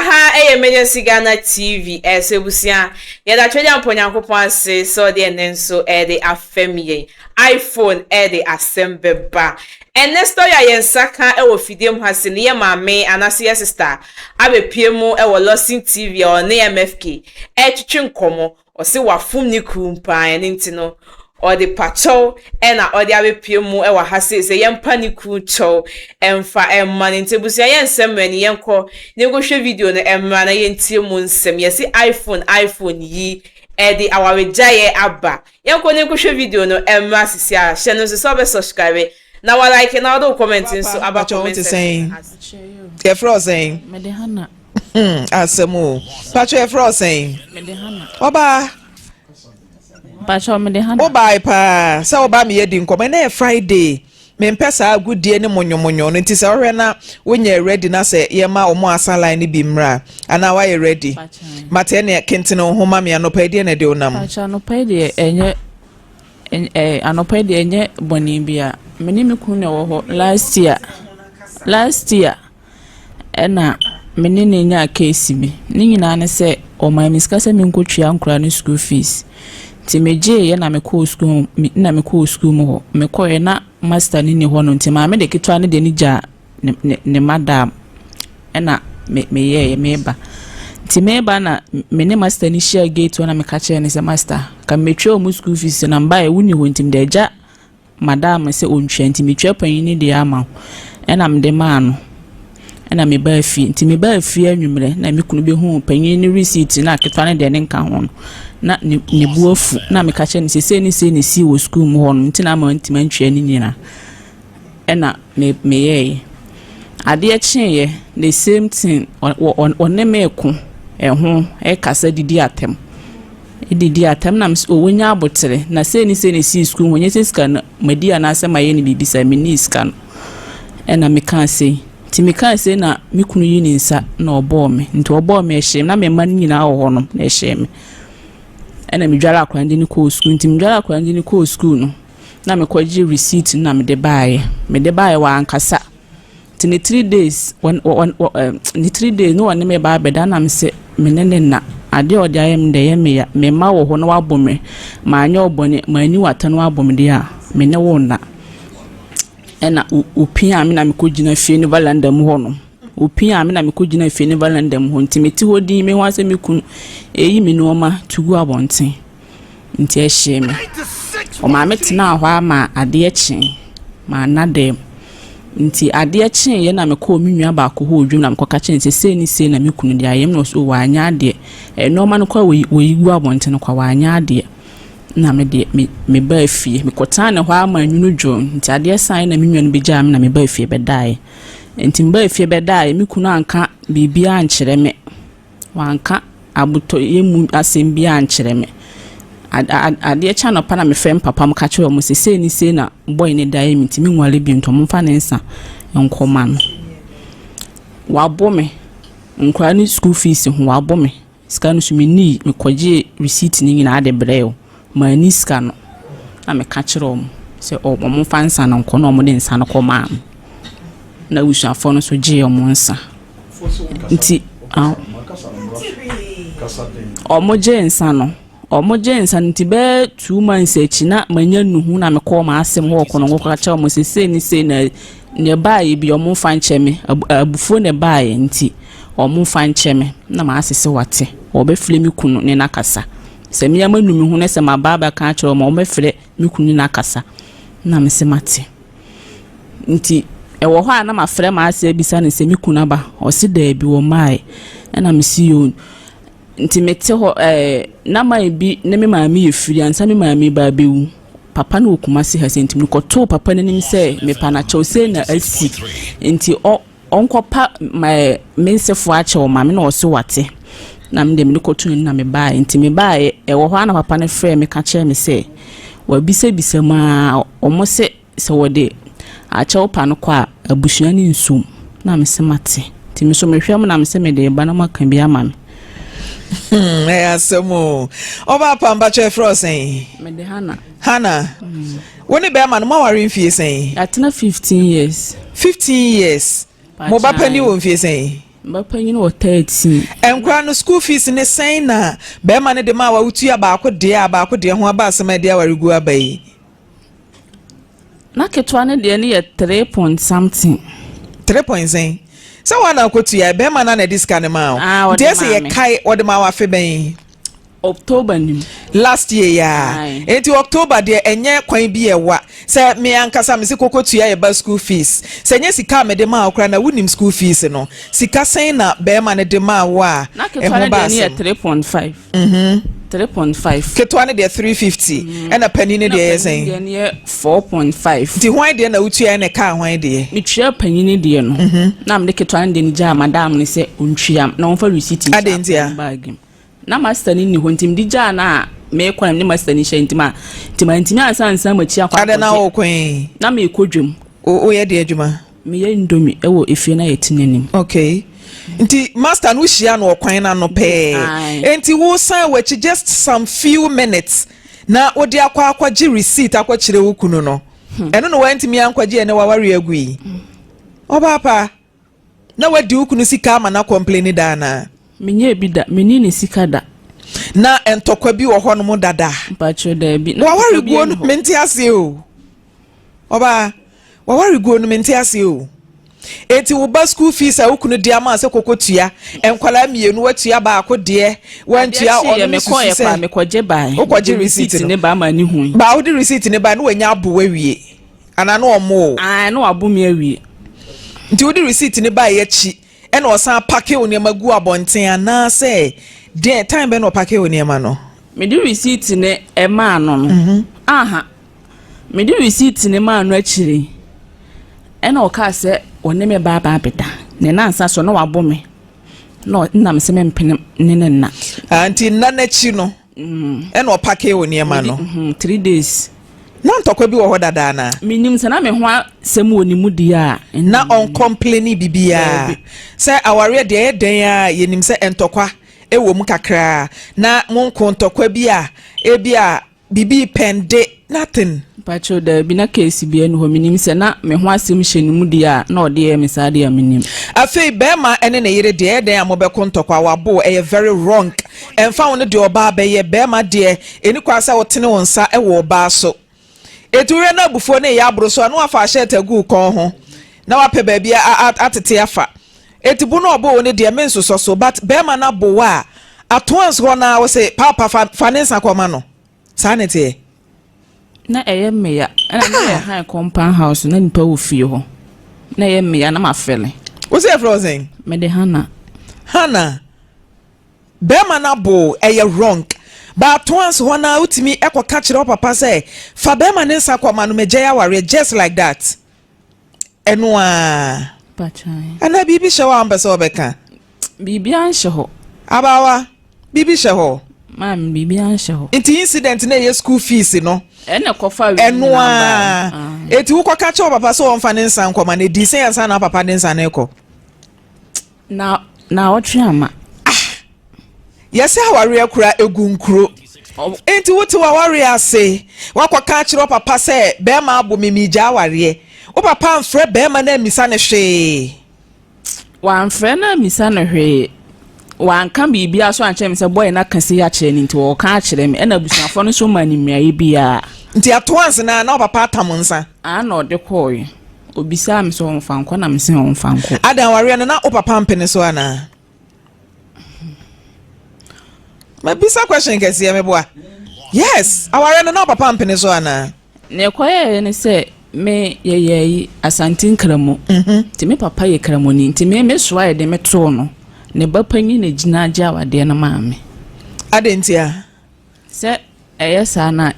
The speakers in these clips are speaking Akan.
Aha emergency Ghana TV esebusia yeda twede amponyankopon ase so de nenso de afemie iPhone de assemble ba enesto ya yensaka wo fidiem hase ne ye maame anase sister abepiemu wo Losin TV o ne MFK twetwe nkomo o se wafum ni kumpa ene ntino or the patrol ena or the abepiemu wa hase se yempa ni kucho emfa emma ntebusia yensem mani yenko ne go hwe video no emma na yentie mu nsem yesi iPhone yi the awarejaye aba yenko ne go hwe video no emma sisia hye no so be subscribe na wa like na do comment so aba comment saying the frost saying medehana asemu patro frost saying medehana oba Pacho medehana oba pa sa oba me yedi nkomo na Friday me mpesa agudie ne monyomonyo nti se ohwe na wonye ready na se yema omo asala ni bi mra ana wa ye ready mate ne kentene homa me anopa die na de onam Pacho anopa die enye anopa die enye boni bia meni me kun ne wo ho last year ena meni ne nya case bi ni nyina ne se o my miska se me nkotwia nkura ne school fees timeje ye na me ko school mo ho me ko ye na master ni ho no ntima me de kitwa ne de ni ja ne madam ena me ye me ba timeba na me ne master ni share gate na me ka che ne se master ka me twa mu school fees na mba e wuni ho ntim de ja madam se ontwa ntimi twa pan ni de ama ena me de ma no ena me ba fi ntimi ba fi anwumre na me kunu be hu pan ni receipt na kitwa ne de ne nka ho na ne buafu na me ka che ne se ni si wo school mo ho ntina ma ntima ntwa ni nyina ena me ye ade chie the same thing on me ko eho e kasa didi atem na owonya abotere na se ni si school wonye siska na madia na ase maye ni bibisa me ni iska no ena me kan se ti me kan se na me kunu yi ni nsa na obo me nti obo me ehye na me ma nyina wo ho no na ehye me ena me dwara akwande ni ko school nti me dwara akwande ni ko school no na me kwaji receipt na me de bae wa ankasa ti ne 3 days ni 3 days no one me ba beda na me se menene na ade odi ayem de ye me ma wo ho no wabome ma anya obone ma ani watano wabome de a me ne wo na ena upia me na me kogina fie ni valandam ho no upia me na me kogina fie ni valandam ho ntimeti ho din me ho ase me kun eyi me no ma tugu abonten nti ehye me o ma me tena ho ama ade echi ma nade nti ade echi ye na me ko mi nua ba ko ho odwum na me koka chen se ni na me kunu de ayem no so wanya ade no ma no kwa we yigu abonten kwa wanya ade na me de me ba fie me kota ne ho ama nwunu dwo nti ade san na me nua no beja me na me ba fie bedae nti me ba fie bedae me kunu anka bibia ankyere me wanka abuto yemu asem bia ankyere me ade cha no pa na me frem papa m ka che o se ni na boy ne dai mi timi nwale bi nto mo fa ne nsa nkoma no wabo me nkwa ni school fees ho wabo me ska no so me ni me kwaje receipt ni nyina ade breo ma ni ska no na me ka che o se o mo fa nsa na nko no mo de nsa no koma na wusuafo no so je o mo nsa nti o mo je nsa no omoje nsanti be 2 months echi na manya nuhu na me ko ma asem ho kono ngo ka cha mo se ni na ne bae bi omo fa ncheme abufuo ne bae nti omo fa ncheme na ma asese wate obe fle mi kunu ne nakasa se me amanu mi hu ne se ma baba ka cha mo omo fle mi kunu na kasa na me se mate nti ewo ho ana ma fre ma ase bisa ne se mi kunu ba o se da bi wo mai na me si yo nti mete ho na mai bi na me maami efiri ansa me maami ba bewu papa na okuma se ha senti me koto papa na nim se me pa na chose na asi nti onkopa mensefo a che o ma me na o se wate na me de me koto na me ba nti me ba wo ho na papa na frɛ me ka che me se wa bisa ma omo se wode a che o pa no kwa abusua ni nsum na me se mate nti me so me hwɛ mo na me se me de ba na maka bi ama me asemo oba pamba che frozen medehana Hana woni be ma no ma ware mfie sen atena 15 years mo ba pani wo mfie sen Bapanyin wo 13. Enkwa no school fees ne sen na be ma ne de ma wa utu ya ba ko de ho aba asema de awarigu abai. Na ketwa ne de ne ye 3 point something. 3 point zen. So wana akotu ya be ma na diska ne ma o. Dey say ye kai ode ma wa fe ben. October nim last year ya enti October de enye kwan bi ewa se me ankasa me se kokotu ya ba school fees se nye sika me de ma okra na wunim school fees no sika sen na be ma ne de ma wa e ho ba se 3.5 3.5 ketwa ne de 350 and a penny ne de yesen de 4.5 ti hwan de na utu ya ne ka hwan de me twa panyi ne de no na me de ketwa ne de ni ja madam ne se ontwia na won fa receipt adentia bag na master ni ho ntim di ja na me kwanam ni master ni hyentima ntimi asansan machi akwa ada na wo kwen na me kodwum o ye de adwuma me ye ndomi ewo efie na yetinanim okay nti master no hia no kwan na no pe enti wo san wachi just some few minutes na odi akwa gi receipt akwa kire wo kunu no eno no wantimi ankwaji ene waware agui obapa na wadi wo kunu sika ama na complain da na menye bi da menini sika da na entokwa bi wo ho no mu dada mpacho da bi na waware guo no menti ase o oba waware guo no menti ase o eti wo ba school fees a wokunu dia ma se kokotua enkwala mienu watua ba akode wantua ono mekoye kwa mekoje bai okoje receipt ne ba ma ni hu ba wo di receipt ne ba no wanya abo wawie ana no omo no abo me awie nti wo di receipt ne ba ye chi ena osan pake oni magu abonten ana se de time be no pake oni ma no me di receipt ne e ma no no aha me di receipt ne ma no akire ena o ka se one me ba beta ne nansa so no wabo me no na me se me mpene ne na anti na na chi no ena o pake oni ma no 3 days na ntokwa bi wo ho dada na minim se na me ho asem oni mu dia na on complain bibia se aware de den a yenim se entokwa ewo mu kakra na monko ntokwa bi a ebia bibi pende nothing pacho da bi na case bi enu ho minim se na me ho asem hyeni mu dia na ode e mesade ya minim afei bema ene ne yire de den a mobeko ntokwa wabo e very wrong emfa won de oba be ye bema de eni kwasa wotene wonsa e wo ba so etuwe na bufo ne ya abro so anu afa shete gu kon ho na wape ba bia atete afa etibu no obo ne de menso so but bema na bo wa atons ho na wo se papa fanensa kwama no sanete na eye meya na na high compound house na nipa wo fie ho na eye meya na mafele wo se frozen me de hana bema na bo eye wrong but once wana utimi ekoka kire papa say fa be ma nsa kwa manu meje ya ware just like that eno a pachai ana bibi shewa ambese obeka bibi anhye ho abawa bibi she ho mam bibi anhye ho inti incident na ye school fees no ene kofa wi eno a eti wo koka kire papa so onfa nsa kwa manu di say ansa na papa nsa na eko na otwe ama yesi aware akura egunkuro enti wuti waware ase wakwaka kire papa se be ma abo mimija aware o papa amfre be ma na misa ne hwe wa amfre na misa ne hwe wa anka bibia so anche me se boy na kase ya kire ni nti wo ka kire me na busuafo no so mani miaye bia nti atoanse na papa atamonsa na ode koy obisa me so onfanko na me se onfanko adan aware na o papa mpene so ana ma bisa question kesi ya meboa yes aware na papa mpene so ana ne koye ne se me yeyi asantin kramo ti me papa ye kramo ni ti me soa ye de me to no ne bapanyi na gina agya wade na maame adentia se eyesa na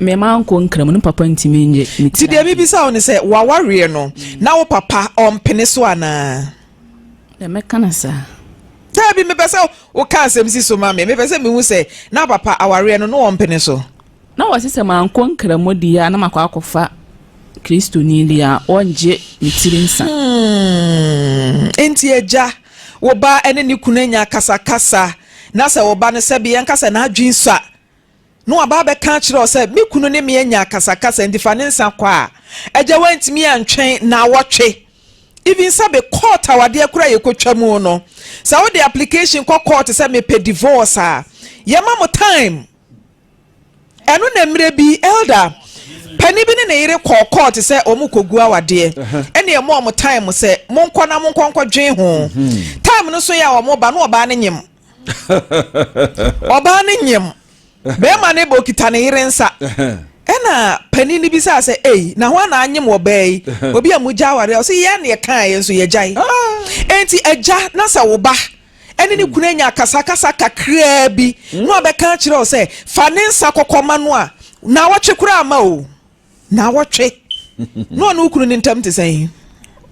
me manko kramo ne papa ntimi nje ti de bi bisa o ne se waware no na wo papa o mpene so ana de me kana sa tabi me pese o ka asem si so ma me pese me hu se na papa aware no no mpene so na wasese manko nkramo dia na makwa akofa Kristo ni dia onje ntirinsa enti eja wo ba ene ni kunanya kasa na se wo ba ne se bi yankasa na adwinsa no aba be ka kire o se mi kunu ne me anya kasa enti fa ne nsa kwa eja wantimi antwen na wotwe even sabe court awade akura yekotwa mu no sa wo the application court say me pay divorce yema mo time eno na mre bi elder pani bi ne yire court say omu kogu awade ene ye mo time say monkɔ na monkɔ dwen ho time no so ya wo ba no oba ne nyem oba ne nyem be ma ne bokita ne yire nsa ena pani ni bi sa say na ho na anyem wo bai obi amuja aware o say ye na ye kan ye so ye jai enti eja na sa wo ba ene ni kunanya kasakasa kakra bi no abeka kire o say fa ne nsa kokoma no a na wotwe kura ama o na wotwe no no kunu ni ntam te say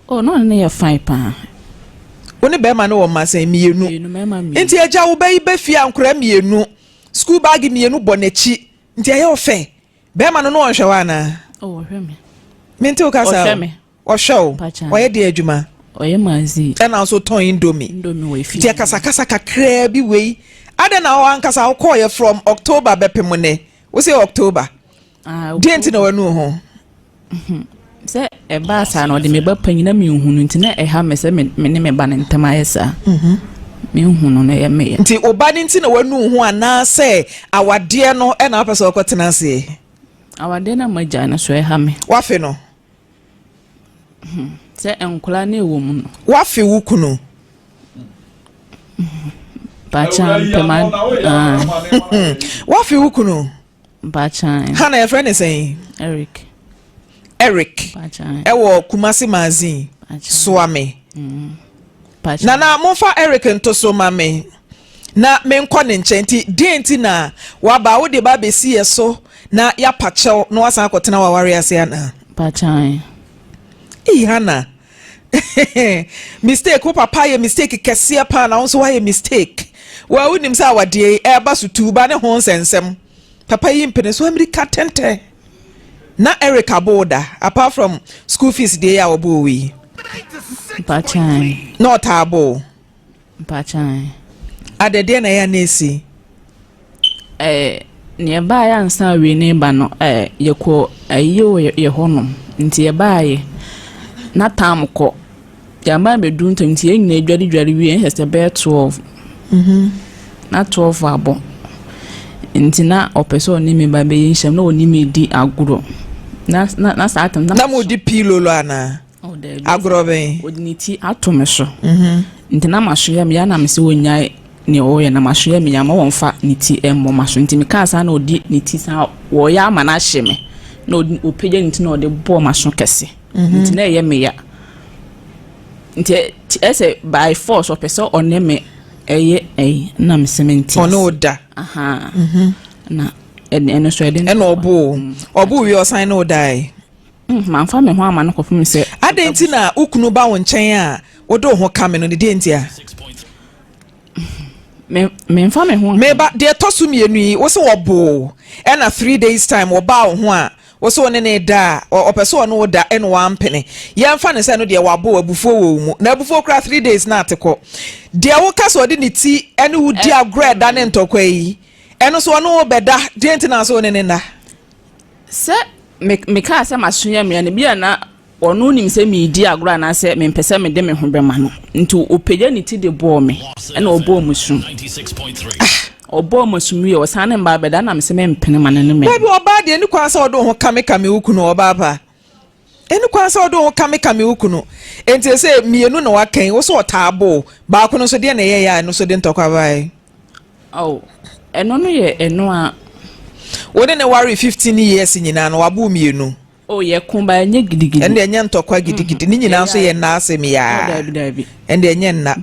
oh no na ye fine pa oni be ma no wo ma say mienu enti eja wo bai be fia ankura mienu school bag mienu bonachi enti aye ofe be ma no no onhwe wa na oh hwe me menti o kasa o show oye de adwuma oye mazi na so ton indomie we fi ti kasa kakra bi we ade na o ankasa o call ye from October bepemune we say October denti na wanu ho se e ba sa na de me ba panyina me hunu nti na e ha me se me ne me ba ne ntama yesa me hunu na ye me nti oba nti na wanu ho ana se awade no e na apese okotena se awade na maja na so e ha me wafe no se enkula na ewo mu no wafe wukunu bachan pema wafe wukunu bachan hana your friend is saying Eric bachan ewo Kumasi Mazin Swame bachan na monfa Eric ntoso mame na menkɔ ne nkyɛnti denti na waba wo de ba besi yeso na ya pachew no wasa akotena wa ware ase ana bachan hana mistake wo papa ye mistake kese pa na won so wa ye mistake wa wonim sa wade e ba so tuba ne ho nsensem papa yi mpene so America tente na Eric aboda apart from school fees dey ya obo wi bachan not abo bachan adede na ya nesi ne ba ya nsa we ne ba no yeko ayo ye honom nti ye ba ye na tam ko ya ma be dun nti ye nyina dwari wi en hese be 12 na 12 abo nti na opeso ni me ba be yinhyam na oni me di aguro na sa atam na mo di pilolo ana aguro be odini ti atome so nti na maso ya me ya na me se wonya ni o ye na maso ya me ya ma wonfa ni ti emmo maso nti me ka sa na odi ni ti sa wo ya ma na hye me na opeje nti na ode bo maso kese nti na ye me ya nti ese by force opeso oneme eye na me sementi ono oda aha na eno so ede eno obu wi osan na odai man fa me ho ama no kofum se adenti na ukunu ba won nchen a wodo ho kame no de denti a me fa me ho me ba de tosu mienu yi wo se wobo ena 3 days time wo ba ho a wo se one ne da opeso no da eno wa mpene ye mfa ne se no de wabo abufuo wo mu na abufuo kra 3 days na ateko de wo ka so de ne ti ene wo di agre da ne ntokwa yi eno so no beda denti na so one ne na se me ka se masonya me na bia na ono nim se me di agro na se me mpese me de me ho bema no nti opeja ni ti de bo me na obo musum obo musum wi o san mba beda na me se me mpene ma ne me baby oba de ni kwa se odo ho kame ukunu oba ba eni kwa se odo ho kame ukunu enti se mienu na wakan wo so otabo ba ko no so de na ye ya no so de ntokwa bai oh eno no ye eno a wode ne worry 15 years nyina no wabu mienu oh ye kumba nye gidigidi ende enye ntokwa gidigidi ni nyina so ye na asem ya dabi ende enye na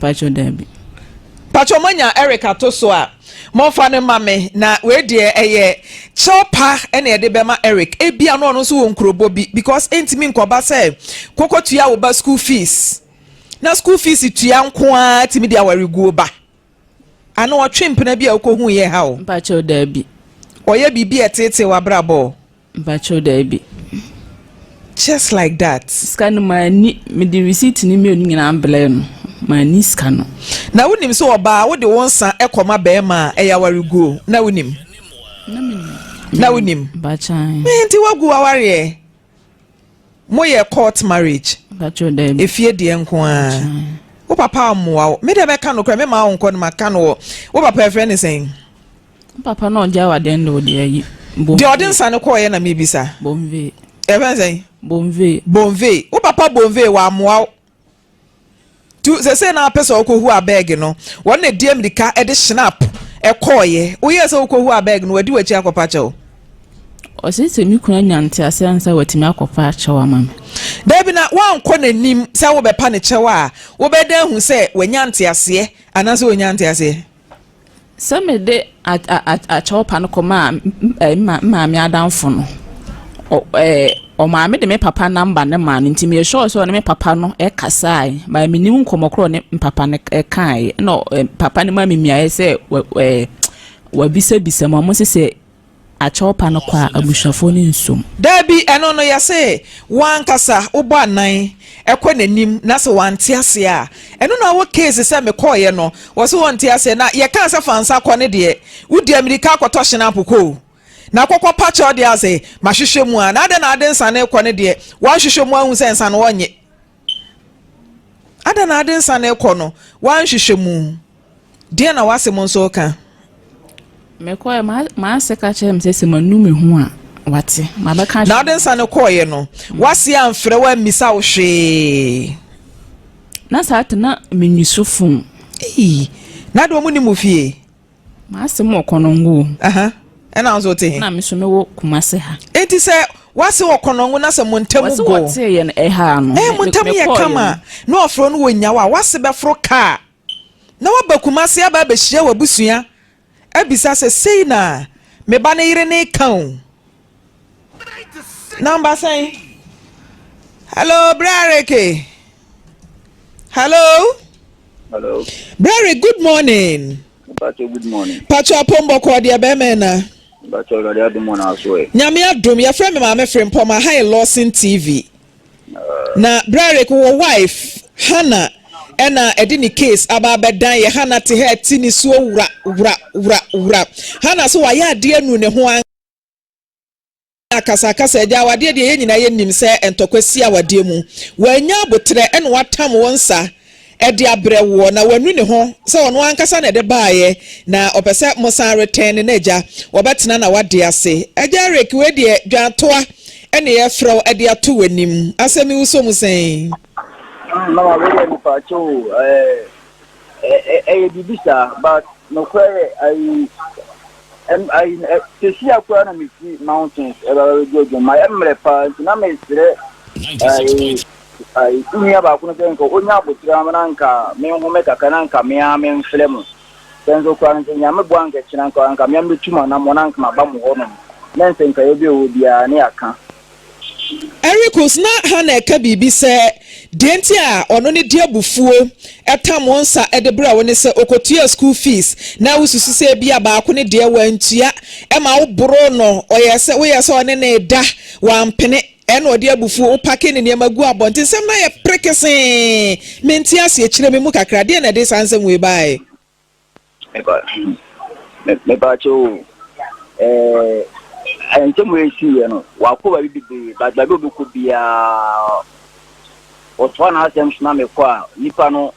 pacho manya Eric atoso a monfa ne mame na we de eye chopa ene ye de bema Eric ebia no no so won krobo bi because entimi nkoba say kokotua wo ba school fees na school fees tua nko a timi de awari guo ba ana wo twempena bia okohu ye ha o pacho dabi oye bibi etete wa brabo pacho dabi just like that scan mani me the receipt ni me oni nyina amble no mani scan na wonim so oba wo de wonsa ekoma be ma eyawari go na wonim na wonim bachan enti wagu aware moye court marriage Bacho dem. Efie de nko a. Wo papa amoa. Me de be ka no kra me ma wonko no maka no. Wo papa friend is saying. Papa no ja wa den do de ayi. De odin sa no ko ye na me bisa. Bomve. E ben saying. Bomve. Wo papa bomve wa amoa. Tu se na pesa okohu abeg no. Won na die mdika e de snap e koye. Wo ye se okohu abeg no wadi wachi akopa che o. O se mi kuna nyante ase ansa watimi akopa che wa mam. Dabi na wan kɔ nanim se wo be pa ne che wa. Wo be dan hu se wanyante ase anase wanyante ase. Se me de a chopa no koma ma me adanfo no. O ma me de me papa number ne ma nti me sure so ne me papa no e kasai ba me nim nkomokro ne papa ne kai no papa ne ma me mia se wa bisa mo se a chopa no kwa abushafo ne nsum Dabi eno no ya se wan kasa ubo anan ekɔ nanim na se wante ase a eno na wo case se me koye no wo se wante ase na ye kan se fansa kɔ ne de wudi amerika akɔtɔ hyena apoko na kokɔ pacha odi ase mahwehwɛ mu a na ade nsa na ekɔ ne de wan hwehwɛ mu ahu se nsa no wonye ade nsa na ekɔ no wan hwehwɛ mu de na wase mo nso ka me koye ma se ka chem se manu me hu a wate ma be ka na ade nsa ne koye no wase amfrɛ wa misa wo hwe na sa atena menyusufun na do mu ni mu fie ma se mo konongo aha ena nso te na me so me wo kumase ha enti se wase wo konongo na se mo ntamu go wase ye no ha no mo ntamu ye kama na ofro no wonya wa wase be fro ka na waba kumase aba be hia wabusua abisa se sei na me ba ne yire ne kan number say hello brareke hello brare good morning Pacho, good morning. Pacho Pombo kwa dia bemena. Pacho radio do mona aso. Nyame adom ya frɛ me ma me frɛ mpoma High Lawson TV. Na brare ko wife Hannah ena edi ni case aba bedan ye Hannah te he ti ni so wura. Hannah so wa ya de anu ne ho akasa eja wade de ye nyina ye nim se entokwasi awade mu. Wanya abotre ena watam wonsa edi abrewo na wanu ne ho se ono ankasa na de baaye na opese mosan return na eja wobetena na wade ase eja rek we de dwantoa ene ye frɛw edi ato wanim asemi wuso mu sen na we dey Pacho bibisa but no kwere I see akwa na me mountains go my emre pa na me sire unya ba kuno tenko onya botira mananka me home kakananka me ame mflemu tenzo kwa nya me bwange chinanka anka me mbetuma na monanka mabamu hono nensenka yobe obia ne aka Ericus na Hannah ka bibi se denti a ono ne dia bufuo etam wonsa edebra woni se okotua school fees na wususu se bia ba ko ne dia wantua e ma wo boro no oyese wo yese one ne da wampene eno odi abufu o pake ne ne magu abonte nsem na ye prekese menti ase ekire me mu kakra de na de sansem we bai me Pacho ntemu esi no wakoba bibi ba obi ko bia otwa na asem na me kwa nipa no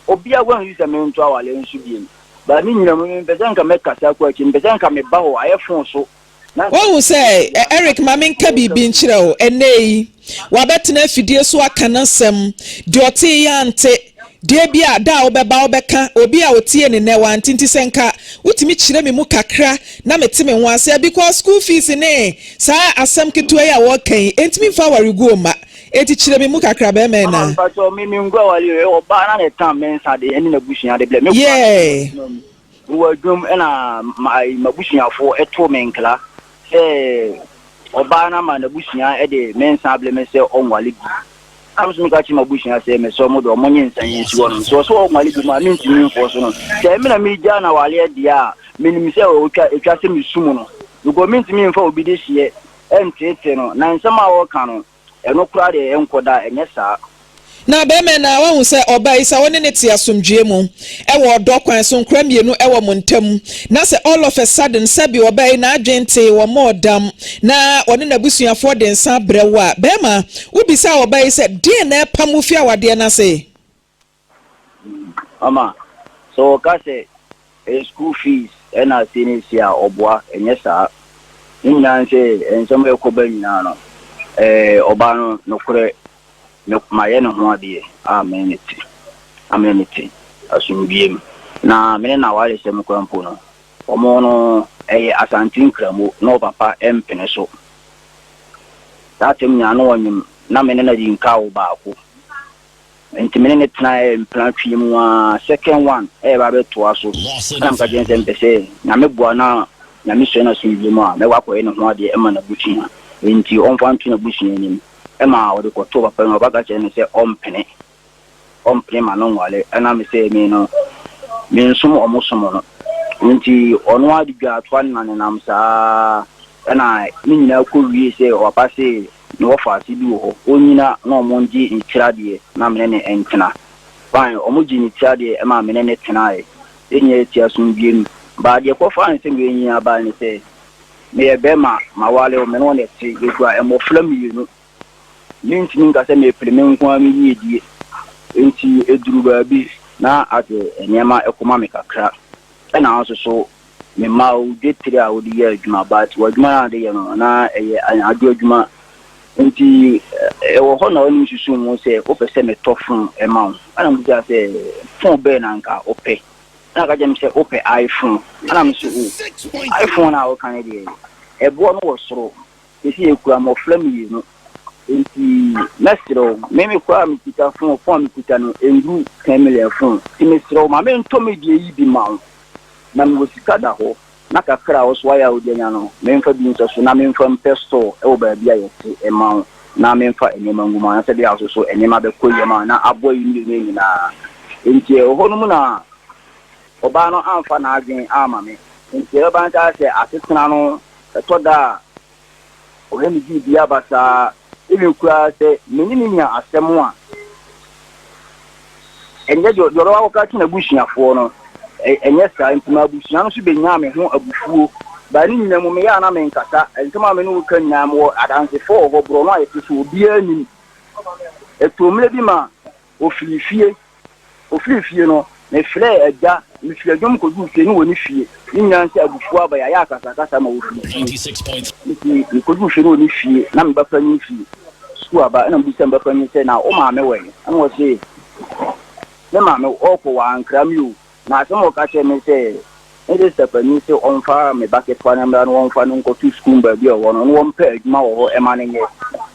obi agwan use me nto awale nsu bie ba ni nyina mu mpeza nka me kasa kwa chi mpeza nka me ba ho ayefon so wo say Eric mamen ka bibi nkyere o enei wabetena afidie so aka na sem de ote ya ante de bia da obeba obeka obi a otie ne ne wantinti senka utimi kire me mu kakra na mete me ho ase because school fees ne sa asem ketua ya wo kan entimi fa wari go ma eti kire me mu kakra be me na Pacho mi ngwa wali o ba na ne tam men sa de eni na busuya de ble me yeah wo dum ena mabusuya fo eto menkla oba na ma na busuya e de men sa ble me se onwali bi amso mi ka chi mabusuya se me so mo do mo nyin san yin si won so onwali bi ma min tin fo so no se me na mi ja na wale dia minim se o twa se mi sumu no go min tin fa obi de hie entete no na nsema wo ka no eno kura de enkoda enye saa na be me na wahu se oba isa woni ne te asomdwe mu e wo do kwan so nkra mienu e wo montam na se all of a sudden sabi oba na adwente wo modam na woni na busuafo de nsa brewa be ma ubisa oba isa de na pamufi awade na se ama so ka se school fees ena sinisia oboa enye saa nyan se ensem ekoba nyina no oba no nokure maye no ho ade amenity asumdiem na mene na wale se mkwampo no omo no asantin kramo no papa empene so tatem nya no wanyum na mene na dinka wo baako enti mene ne tena plan twi mu second one ba beto aso na mka jense mpese na mebua na miso na sumdiem a me wakɔ no ho ade ema na buchi ha enti onfa ntu na buchi anim ema wode ko to papa no baga che ne se ompene ma no wale ana me se me no me nsumo omusumo no nti ono adigwa atwa na ne nam saa ana ni nyina ko wie se opa se no wofa si bi ho onyina na omonji ntirade na me ne entena fine omoji ntirade ema me ne tenae enye ti asumdiem ba de ko fa nse me nyina ba ne se me ebe ma wale o me no ne ti egwa emoflam yinu ninti ninka se me plemen kwa mi yedie enti eduru ba bi na ade enema ekoma me kakra na aso so me ma o detri a odi ya adwuma ba ti wadwuma na de ye no na eye adu adwuma enti wo ho na oni susu mu se o pese me tofun e ma o ana mu ja se phone be na nka o pe na ka jem se o pe iPhone ana mu so iPhone na o kan de e bo no wo soro esi ekura mo flam yi no enti mesro meme kwa mikita phone mikita no endu 10 million phone ti mesro ma me nto me die yi bi ma na mo sika da ho na kakra wo so ya odenya no me mfa bi nso so na me mfa mpesto e wo ba bia yete e ma na me mfa enema nguma na se bia so enema be koye ma na abo yi ni nyina enti ho no mu na oba no amfa na adwen ama me enti e ba nta se asetena no to da o he mi bi abasa ili kwa se menini nya asemu a enye joro wa wakati na busuafo no enye sa ntuma busua no so benya me ho abufuo ba ni nyina mu me ya na me nkata ntuma me no ka nya mo adanse fo ho bro no ayete so obi anim etomle bi ma ofirifie no me fre eja me fie dwom ko du fie ni woni fie ni nya nse abufuo aba ya akasa ma ofirifie 26 ni ko du fie no woni fie na me ba fa ni fie aba na mbisa mbapa ni se na o ma me we an wo se me ma me o ko wa ankram yu na se mo ka che me se e de se pa ni se on fa me bucket fa na mra no on fa no ko tu school ba bi o no no mpa adwuma wo e ma ne nye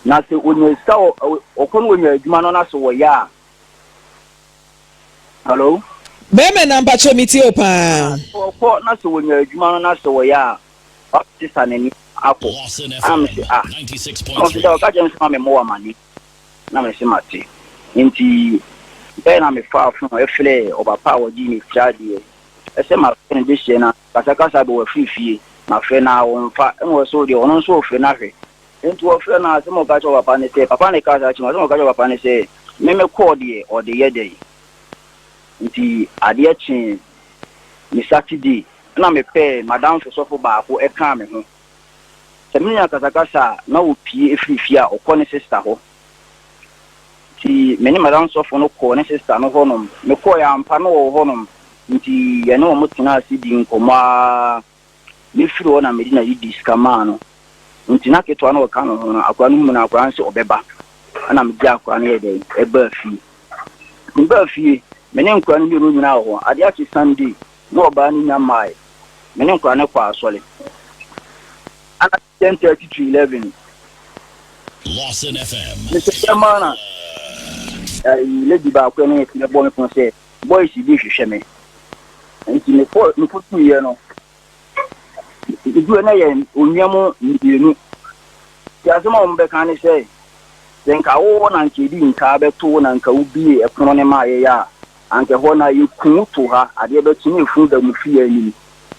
na se onye sta o ko no onye adwuma no na so wo ya hello be me na mpa che miti o pa o ko na so onye adwuma no na so wo ya o ti sa ne ni ako am se o se da ka jen sama me mo amani na me se mate nti be na me fa fun e fle o papa wo ji ni trade e se ma fen de she na kasa be wo fifie ma fe na wo mfa enwo so de ono so fe na hwe nti wo fe na se mo ka cho papa ne se papa ne ka sa chi ma se mo ka cho papa ne se me ko de o de ye de nti ade chi ni Saturday na me pe madam so fo ba ko e kan me ho seminya kasa na opie efrifia okone sister ho ti meni madam so fo no ko ne sister no honom me ko ya ampa no wo honom nti ye no mo tena asidi nkoma me firi ona me di na yidi skama no nti na keto na ka no ho no akwa no mu na akwa nse obeba ana me dia akwa no ye de e ba fi meni nkwa no bi ro nyina ho ade aki Sunday no oba ni nya mai meni nkwa no kwa asole ana 10:30 to 11 Lawson FM Mr. Mana lady ba ko ni ti bo me fun se boys bi hwehwe me nti me po tu ye no idu na ye onwam ndienu ti asema o mbe kan ni se denka wo na nke di nka be to na nka ubi e kono ne ma ye ya anke ho na ye kun to ha ade be tuni fu da mu fi ani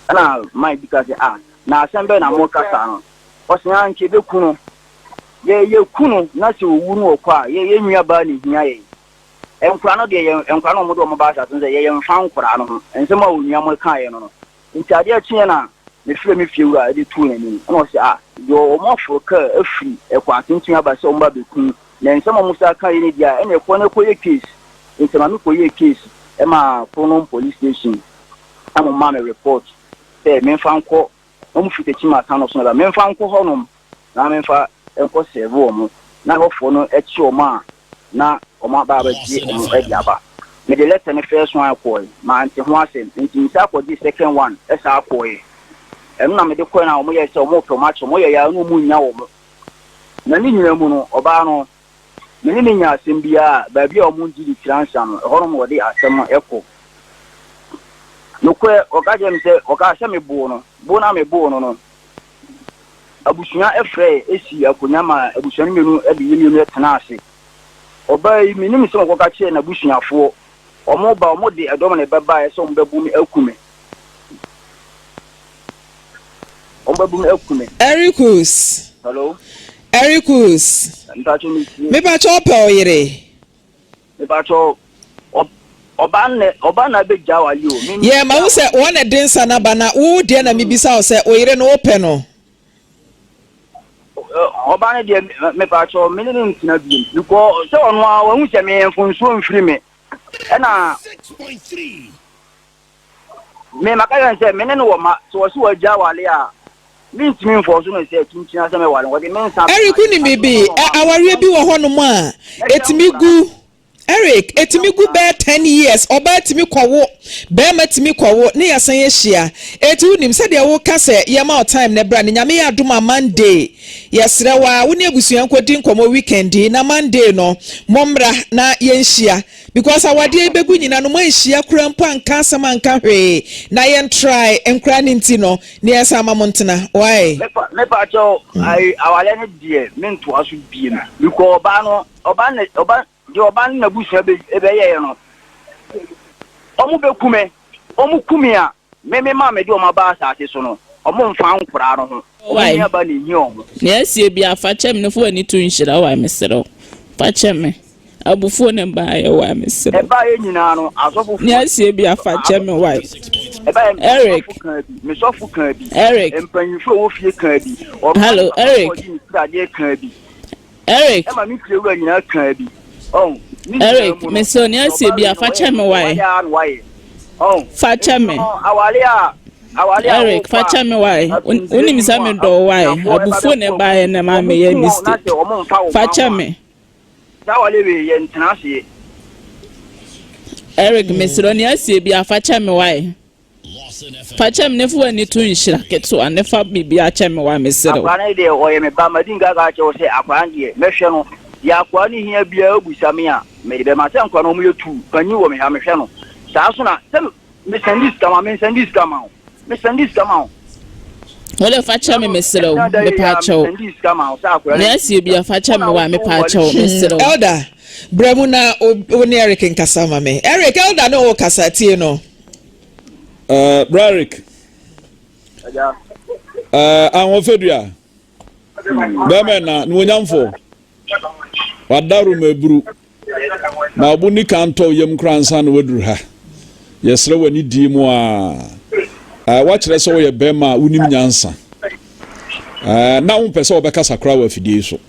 ana mai bi ka se na asembe na mo kasa no osia nke be kunu ye kunu na se owu no kwa ye nwa ba ni hia ye enkura no de enkura no mo do mo ba sa so say ye mfa nkura no ho ensem a onua mo kan ye no nti ade a tie na me fie wura de tu nani no say yo mo fo ka afiri ekwa tintin aba se o mba bekun na ensem mo sa kan ye ni dia ene ko na ko ye case nsem ami ko ye case e ma Pronom police station am ma me report say me mfa nko o mu fite chima kan no so na me mfa nko honom na me mfa enko serve o mo na ho fo no e chi o ma na oma baba ji omo ediaba me de let me first one call ma anti ho asem nti sa ko di second one e sa ko e em na me de ko na omo ye se omo tomato omo ye ya no mu nya omo na ni nyina mu no oba no me ni nya asem bia ba bia omo di di transa no ho no mo de asem eko no ko o ka je me se o ka se me bu no bu na me bu no no abusunya efre esi akonya ma abusunya menu e de yemi no tena ase obai minim se mo ka che na busunyafo omo ba omo de edom na beba e so mo bebu mi akume Ericus hello Ericus me ba cho pe oyere me ba cho oba na be jawali o ye ma wo se won e den sana bana wo de na me bisa o se oyere no ope no oba ne de me ba cho me ne ntina bi because se onu a wo hu se me enfonso mfiri me na 6.3 me makayan se me ne no ma so si wa jawali a me ntimi enfonso no se tintina se me wale wo de me nsa Eric ni bibi aware bi wo hono mu a etimi gu Eric etimi gu be 10 years oba etimi kwawo be ma etimi kwawo ne yasan ye hia etu nim se de wo ka se ye ma time ne bra ne nyame ya duma Monday yesre wa wo ne abusuan kwodi nkomo weekend na Monday no momra na ye hia because awade begu nyina no man hia kura mpo anka asama anka hwe na ye try enkra ne nti no ne yesa ma montena why me pa cho ai awale ne die me nto aso bie na because oba di oban na busu be ye no omu be kume omu kumia me ma me di o ma ba asase so no omu mfa nkura no ho omu aba ni nyi omu na esie bia fa chem ne fo ani tu nhira wa mesero fa chem abufu ne ba ye wa mesero e ba ye nyina no asofo na esie bia fa chem wa e ba Eric me sofu kan bi Eric empanyifo wo fie kan bi hello Eric Eric e ma mi kire wo nyina kan bi Eric me so ni asie bia fa chem wa facha me Eric facha me why unim sa me do why abufu ne ba ye na ma me ye mistake facha me Eric me so ni asie bia facha me why facha me ne fu ani tu nhira keto ane fa bibia acha me why me sero akwana de oye me ba madinga ga che o se akwana de mehwe no ya akwana hia bia obusame a me de be ma se akwana mo yetu panyi wo me ha mehwe no saa so na me sendis kama wole facha me mesero me pacho na asie bia facha me wa me pacho mesero elder bremuna oni Eric nkasa ma me Eric elder no kasa tie no Brick awon fedua be me na nwonyamfo wadaru meburu na obuni kanto yem kransa na waduru ha yesre wani di mu a wachire so ye bema unim nyansa na wo pese obekasa kra wa fidie so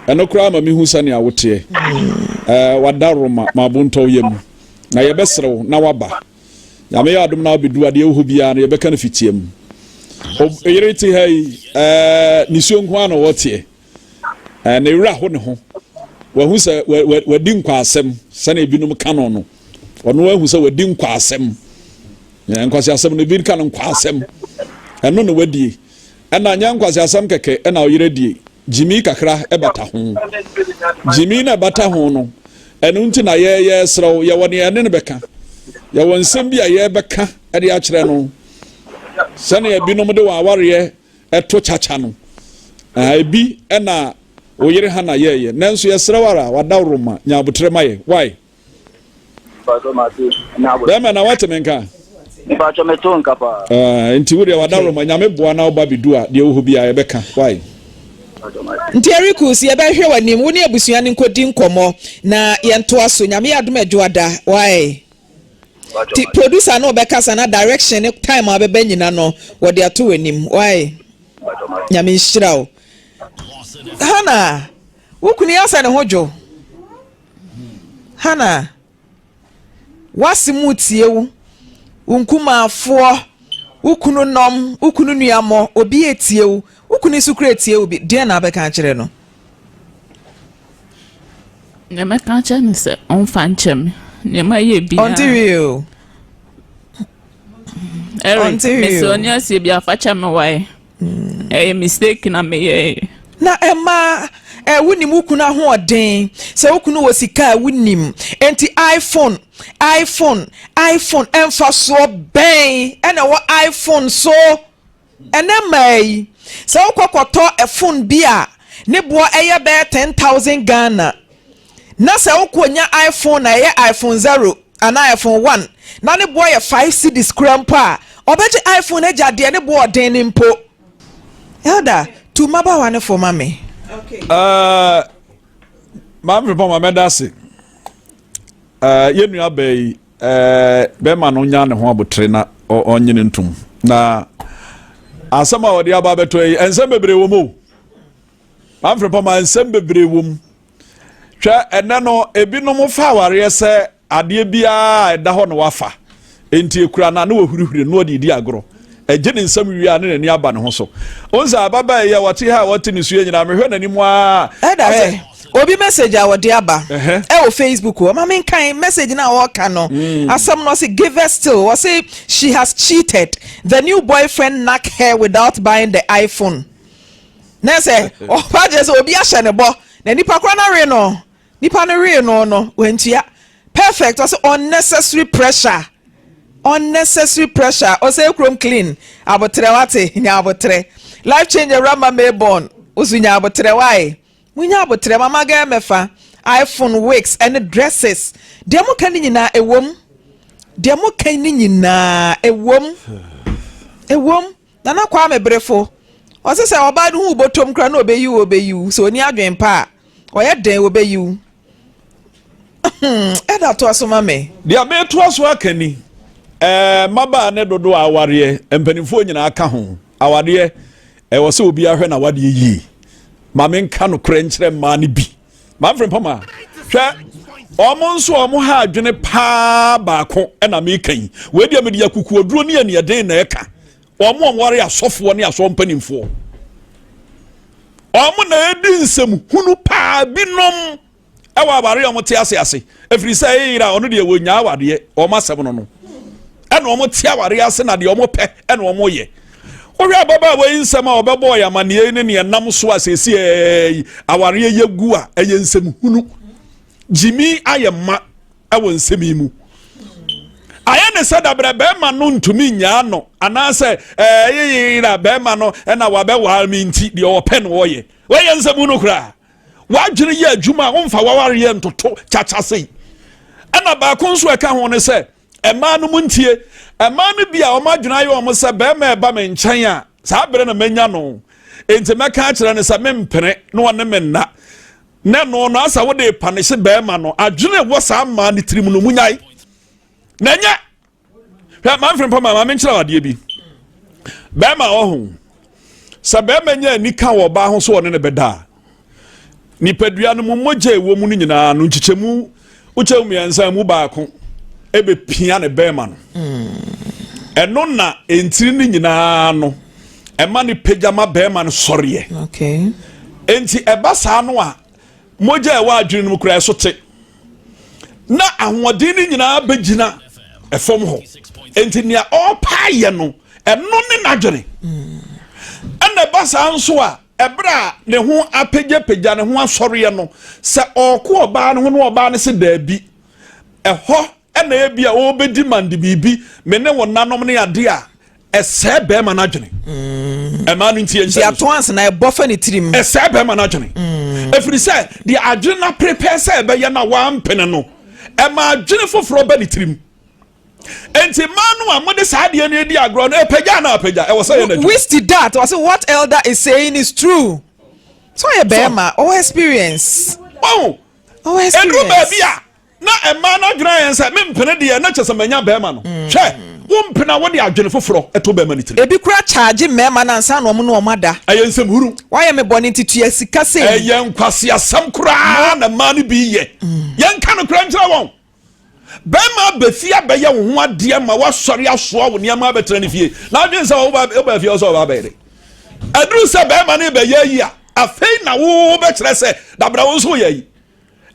eno kra ma mehu sane awote wadaru ma bunto yem na ye besrew na waba ya me adum na obedu ade ehu bia na ye beka na fitiem oyereti hai nisio nko ana wote na ewura ho ne ho wahu se wadi nkwa asem sane ebinum kanon no ono wahu se wadi nkwa asem nkwasi asem no bi kan nkwa asem eno no wadi ena nya nkwasi asem keke ena oyeredi jimi kakra ebata ho jimi na bata ho no eno nti na ye srew ye woni ene ne beka ye won sem bia ye beka ede a kire no sane ebinum de wa aware eto chacha no ebi ena oyere ha na ye nanso ye srewara wadawroma nya abutre maye why bema na watemenka ba cho meto nka pa nti wure wadawroma nya meboa na oba bidua de wo bia ye beka why Ntiariku si ebe hwe wanim wo ne abusua ne nkodi nkomo na yento aso nyame adom adwoada why ti producer no be kasa na direction ne time abeba nyina no wo de ato wanim why nyame nhyirawo hana wo kuni asa ne hojo hana wasimu tiewu unkuma afo ukunu nom ukunu nuamo obi etiewu ukunu sukure etiewu bi de na abeka kire no ne meka kire se on fanchem ne ma ye bi ontirio Sonia si bi afacha me why mistake na me ye na ema wunim ukunu ho oden se ukunu wo sika wunim enti iPhone emfa so ben ena wo iPhone so ena mai se ukokoto a phone bia ne bo eye be 10,000 Ghana na se ukonya iPhone na ye iPhone 0 ana iPhone 1 na ne bo ye 5 cedis krampa obeje iPhone eja de ne bo oden ne mpo elda tu maba wane for mame. Okay. Mam report my medase. Yenu abey be ma no nya ne ho abotre na onyene ntum. Na asama odi aba beto yi ensem bebre wo mo. Mam report my ensem bebre wo m. Hwa ene no ebinom fa aware se ade bia eda ho no wafa. Enti ekura na no hurihuri no odi agro. Ejene nsam wiya ne ni aba ne ho so onza ababa ya wate ha wate ni suye nyina mehwe nanimu a eda obi message a wode aba o Facebook o ma men kan message na wo ka no asam no say give her still or say she has cheated the new boyfriend knock her without buying the iPhone na say o pa je say obi a hye ne bo na nipa kra na re no nipa na re no wentia perfect or say unnecessary pressure or say chrome clean abotre wate nya abotre life changer rama Mayborn usunya abotre why munya abotre mama ga mefa iPhone wigs and dresses demo kan nyina ewom na na kwa mebrefo o se oba du hu botom kra na obeyi so oni adwen pa oye den obeyi eda to asoma me dia me to aso akani maba ne dodo aware empanifo nyina aka ho awade wo se obi ahwe na wade yi ma men ka no kra nkyere ma ne bi ma frem pama hwe omo nso omo ha adwene pa baako na me kan we dia me dia kuku oduro ne ane den na eka omo onware asofo ne aso mpanimfo omo na edi nsem hunu pa binom ewa bare omo te ase efiri sai yira ono de wonya awade omo asem no ena omo tia ware ase na de omo pe ena omo ye owi ababa we nsem a obebo ya mane ne ne nam so asesi aware yegu a eye nsem hunu jimi ayema ewo nsem imu aye ne sada brebe ma no ntumi nya no anase yeyira be ma no ena wabe wa mi nti de ope no oye we ye nsem no kra wadwene ye adwuma wonfa waware ye ntoto chacha sei ena ba konso eka ho ne se ema no muntie ema no bia o madwuna ye o mo se be ma eba me nkyɛn a saa bere na manya no enti meka akira ne se mempene no wone menna ne no no asa wo de panehye be ma no adwene wo saa ma ne tirim no munyai na nya hwa manfrem pa ma menkyira wade bi be ma ho se be ma nya ni ka wo ba ho so wone ne beda ni padua no mu mogye wo mu no nyina no nchichemu uche mu yansa mu baako ebe pia ne bema no eno na entiri ni nyina no ema ne pejama bema no soriye okay enti eba saa no a moja e wa adwene mu kura so te na ahwodin ni nyina begina efom ho enti nia opa ye no eno ne nadwene ena eba saa nso a ebra ne ho apegya ne ho asoriye no se okọ oba ne ho no oba ne se daabi eho ena ebia obedi mande bibi me ne wonanom ne ade a ese be ma na dwene ema no ntie ntia to ans na ebofa ne tirim ese be ma na dwene efiri se the adwene na prepare se be ye na wan pene no ema adwene foforo be ne tirim enti manu amode saade ne di agro no epagya na apagya e wo say na we still that was what elder is saying is true So ye bema o experience. Oh. O experience. Edu baby a na e ma na dwena yen se me mpene de na chese manya bema no. Hwe, wo mpena wo de adwene foforo eto bema ni tiri. Ebi kura charge mema na nsa no no omada. Ayensem huru. Why me boni titu sika se. Yen kwase asam kura na ma ni bi ye. Yen ka no kura nkyira won. Bema befia beye wo ho ade ma wa sori aso wo ne ma betra ne fie. Na adwen se wo ba fie so ba be. Adru se bema ne be ye yi a afei na wo betra se dabra wo so ye yi.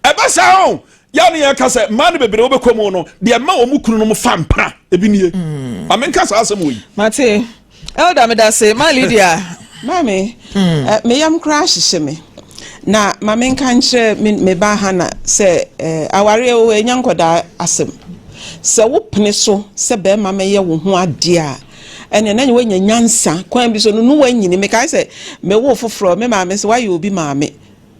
Eba sa on ya ne ya ka se ma ne bebre wo be komu no de ma wo mu kunu no mo fampra ebi nie. Amenka sa asem wo yi. Mate. Elda me da se ma Lydia. Mami, me yam crash sheme. Na mame nka nkyere me ba ha na se aware o enyankoda asem se wo pene so se be mame ye wo ho ade a ene na wo nyanyansa kwan bi so no wanyini me kai se me wo foforo me mame se waye obi mame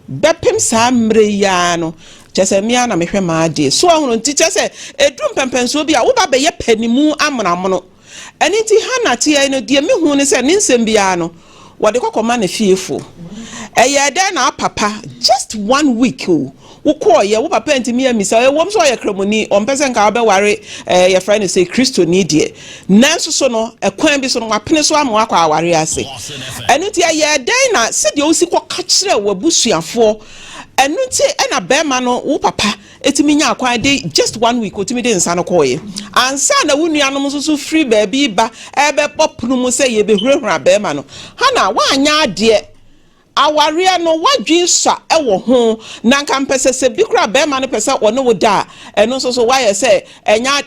bepem sa mre ya no chese me na me hwe ma ade so ahunu nti chese edum pempenso bi a wo ba be ye panimu amramono eni ti ha na ti no de me hu ne se ne nsem bia no wode kokoma na fiefo den na papa just 1 week wo call ye wo papa ntimi amisa wo mso ye kremoni on person ka be ware your friend say Christo ni de nanso so no ekwan bi so no apene so am akwa aware ase enu ti ye den na se de osi ko ka kire wo busuafo enu ti na be ma no wo papa etimi nya akwan de just 1 week otimi de nsa no call ye ansa na wo nuanom so free baby ba ebe popunu mu se ye be hurehura be ma no ha na wa anya ade aware no wadwin sa ewo ho na nka mpese se bi kura be ma no pese ono wo da eno so why say enya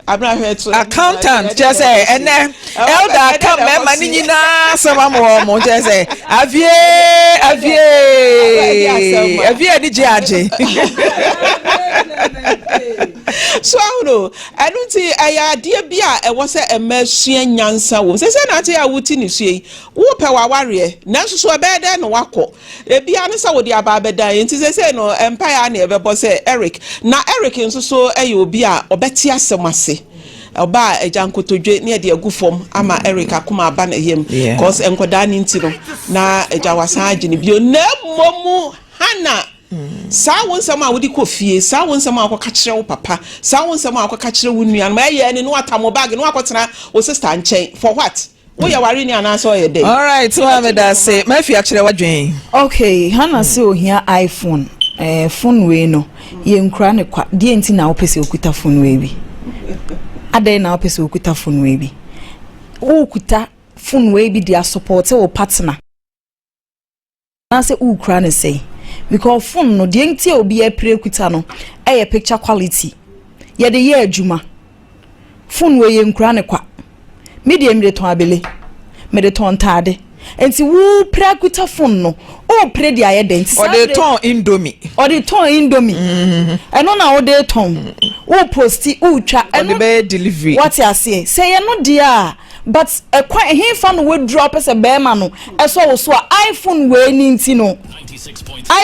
accountant just say ene elder come me mani nyina sama mo just say avie di jaje so no anunti aya de bia e wo se emasua nyansa wo se na ate ya wuti ni sue wo pe waware na so e be de no wako e bia ne se wo de aba be dan nti se no empire na e be bo se Eric na Eric nso so e obi a obeti asemase oba ejankotodwe ne de agufom ama Eric akoma aba na yem cause enkoda ni nti no na ejawasa agine bio na momu hana sa won sama wodi ko fie sa won sama akoka kire wo papa sa won sama akoka kire wo nua no ye ne no atamo bag no akotena wo sister nchen for what wo ya ware ni anaso ye dey all right so am da say ma fi akire wadwen okay hana say ohia iPhone phone we no ye nkura ne kwa die nti na wo pese okuta phone we bi adai na wo pese okuta phone we bi wo okuta phone we bi dia support wo partner na say ukura ne say because phone no de nti obi e prekuta no e picture quality ye de ye adwuma phone we ye nkura ne kwa me de mi de ton abele me de ton tade enti wu prekuta phone no o pre de aye de nti o de ton indomie eno na o de ton o posti o twa eno be delivery what you say ye no dia but he fan we drop as a bear no eso wo so iPhone we ni nti no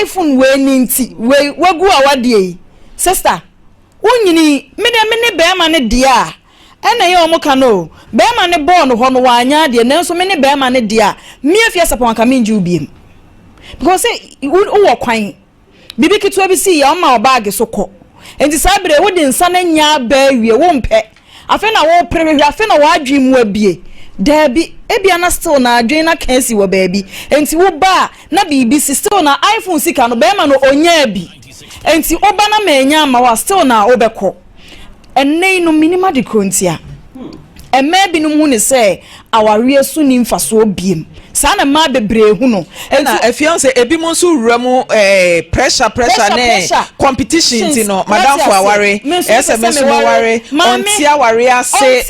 iPhone we ni nti we gu awade sister wonyini me bear man dia ena ye omuka no bear man born ho no wanya de nanso me ne bear man dia me afia sapon ka me nji ubiem because wo kwan bibi kitwa bi si ya ma bag so ko enti sabre wo de nsa na nya ba wie wo mpe afi na wo prehwe afi na wadwi mu abie dabi ebia na still na adwen na kansi wo baabi enti wo ba na bibi si still na iPhone sika no be ma no onya bi enti oba na manya ma wa still na obekọ ennei no minima de kontia emme bi no hu ne se aware su ni mfaso obiem sa na ma bebre hu no na afiance ebi mo so wuramu pressure ne competition ti no madam for aware SMS mo aware onti aware ase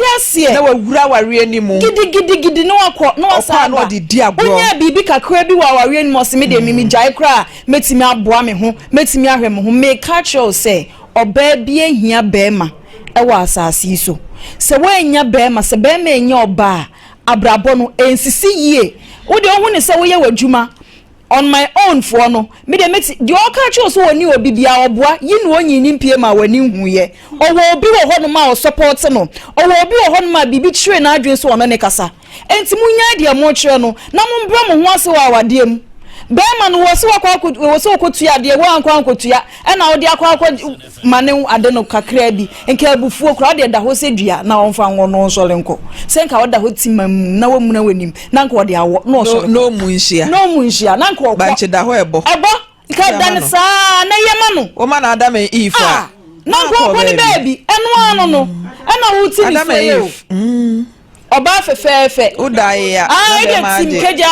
na wawura aware ni mu gidi no akọ no asa no de di agro onya bibi kakra bi wa aware ni mo se me de mimi jai kra metimi aboa me ho metimi ahwe me ho me catch you say oba bi ehia bema e wa asase so se wa enya bema se bema enya oba abrabo no ensisi yie wo de ohun ne se wo ye wadwuma on my own for no me de meti de o ka cho so woni obi bia oboa yi no onyi ni mpie ma wani huye owo obi wo ho no ma o support no owo obi wo ho no ma bibi chire na adwen so ono ne kasa enti munya de mo chire no na mo mbra mo ho ase wa awade mu bema no wo so kotua de wo ankwa kotua e na wo de akwa mane ade no kakra bi enka abufuo kra de da ho sedua na wonfa ngo no nsole nko senka wo da ho timam na wo muna wanim na nka wo de awo no so no mu nhia na nka wo banche da ho ebo ka dan sa na yema no o ma na Adam and Eve na nka wo ni baby eno ano no e na wo ti ni fe Oba fefefe udaye ya tim keja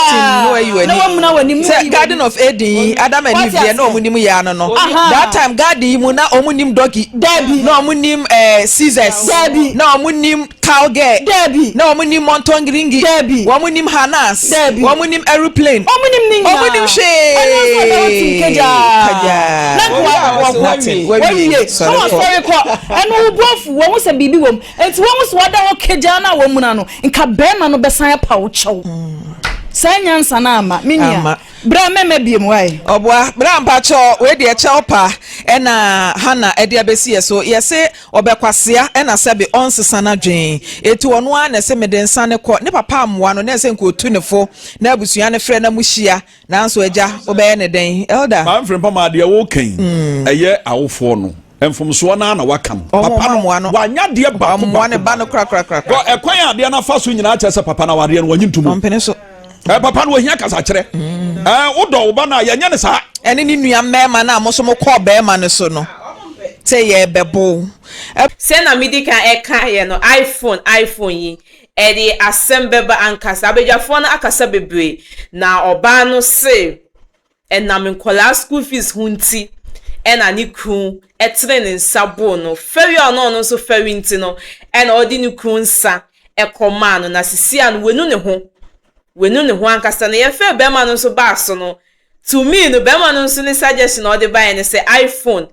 na wamuna wani say Garden of Eden Adam and Eve na omunim ya no that time garden mu na omunim donkey Debbie na omunim scissors Debbie na omunim cowgirl Debbie na omunim mountain gringi Debbie omunim harness Debbie omunim aeroplane omunim ninga omunim she tim keja na kwa sorry ko eno ubofu wo se bibi wom enti wo so wada ho keja na wo muna no nka bema no besan pa wo chew sanyansa na ama minia bra meme biem wai obwa bra mpacho we de chew pa ena hana ede abesi so yese obekwasea ena sebe onsesa na dwen eti ono a na se mede nsa ne ko ne papa amwa no na se nko otu ne fo na abusua ne frɛ na muhia na nso agya obeye ne den elder ma mfrem pa ma de wo kan eye awofo no enfomso na wakam papa no wanya de ba mo ne ba no kra ko ekwan ade na fa so nyina akyɛ sɛ papa na wade no wanyintumu mpene so papa no ohia kasa kyerɛ wodɔ wo ba na yanya ne saa ene ni nua mema na mo so mo kɔ be ma ne so no say ye bebo say na midika eka ye no iPhone yi e de asembeba ankasa abedwafo na akasa bebre na oba no se enam nkola school fees hunti ena ni kun etre ne nsabo no feri ono so feri nti no ena odi ni kun nsa ekoma no na sisia no wenu ne ho ankasa na ye fe be ma no so ba so no to me no be ma no so ni suggestion odi buy ne say iPhone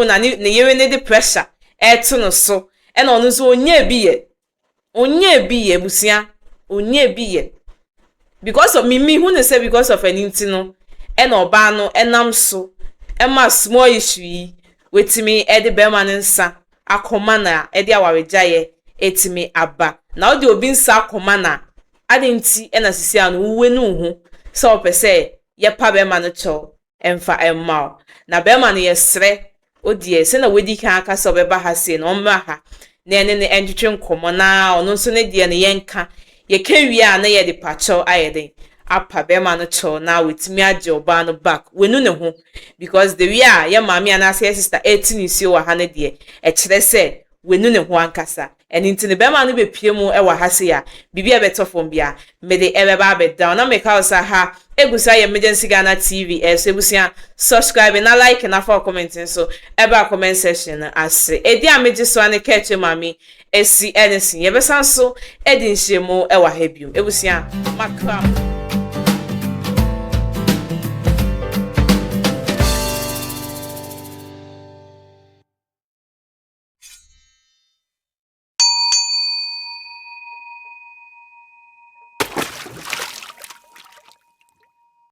na ne yere ne the pressure eto no so ena ono so onye bi ye busia onye bi ye because of me who ne say because of anything no ena oba no enam so ema small issue wetimi ede bema nsa akoma na ede awarejaye etimi aba na odi obi nsa akoma na adenti ena sisi anu uwe nu hu so pese ye pa bema no cho emfa emma na bema no yesre odi se na wedi kan aka so beba ha se no mma ha na ene ne entwetwe nkomo na ono nso ne de ne yenka ye kan wi a na ye de pacho ayeden apa bema no cho na wetimi age oba no back wenu ne ho because the we are ya mama and say sister 18 isi wa ha ne de e kire se wenu ne ho ankasa eni ntine bema no bepie mu e wa ha se ya bibia beto fom bia me de e beba be down na me ka osa ha egusa ya emergency Ghana TV so ebusia subscribe na like na for commenting so eba comment section ase edi ameji so ane keche mami esi enesi ye besan so edi nhyiemu e wa ha biu ebusia makra